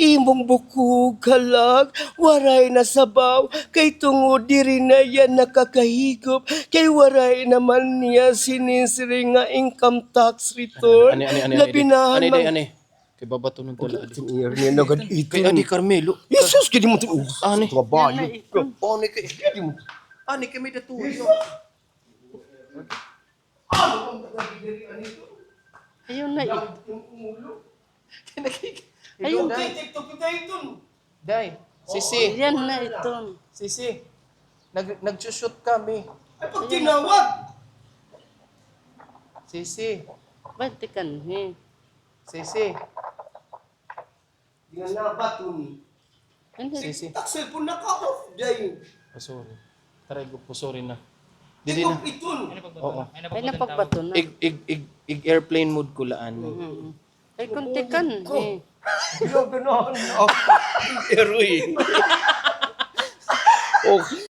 imong bukog kalag, waray na sabaw, kay tungod diri na yan nakakahigop, kay waray naman niya sinisiri nga income tax return. Labinahan Ani. Kay babato ng tula. Tiniyar niya na gad Kay iton. Adi Carmelo. Jesus, kaya mo ito. Ani. Trabayo. Ani kay Ani kay may datuyo. Ayun na ito. Ayun Ayun. TikTok kita iton. Day. Sisi. Yan na ito. Sisi. Nag-shoot kami. Ay, pag tinawag. Sisi. Ba't kan he? Sisi. Yan na baton. Hindi. Sisi. Tak cellphone naka-off day. Oh, sorry. Taray ko po, sorry na. Di Dili na. iton. Oo. Ay napagbato na. Ig airplane mode ko laan. Ay kuntikan he. Yo, gano'n. Eroy. Oh.